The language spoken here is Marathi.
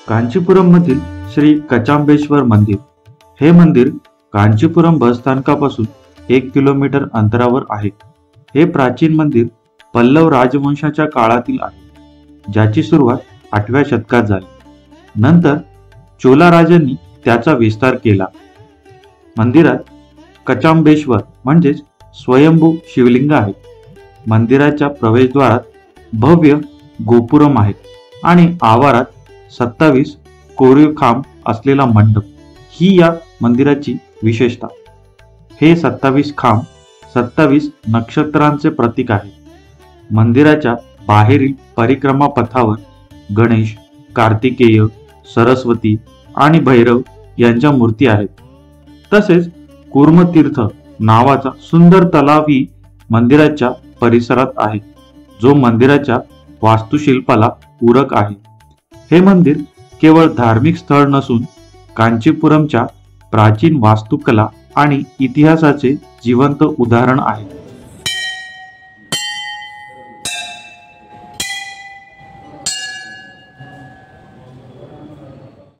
कांचीपुरम मधील श्री कचांबेश्वर मंदिर हे मंदिर कांचीपुरम बस स्थानकापासून 1 किलोमीटर अंतरावर आहे. हे प्राचीन मंदिर पल्लव राजवंशाच्या काळातील आहे, ज्याची सुरुवात 8व्या शतकात झाली. नंतर चोला राजांनी त्याचा विस्तार केला. मंदिरात कचांबेश्वर म्हणजेच स्वयंभू शिवलिंग आहे. मंदिराच्या प्रवेशद्वारात भव्य गोपुरम आहे आणि आवारात 27 कोरीव खांब असलेला मंडप ही या मंदिराची विशेषता. हे 27 खांब 27 नक्षत्रांचे प्रतीक आहे. मंदिराच्या बाहेरील परिक्रमा पथावर गणेश, कार्तिकेय, सरस्वती आणि भैरव यांच्या मूर्ती आहेत. तसेच कूर्मतीर्थ नावाचा सुंदर तलावही मंदिराच्या परिसरात आहे, जो मंदिराच्या वास्तुशिल्पाला पूरक आहे. हे मंदिर केवळ धार्मिक स्थळ नसून कांचीपुरमच्या प्राचीन वास्तुकला आणि इतिहासाचे जिवंत उदाहरण आहे.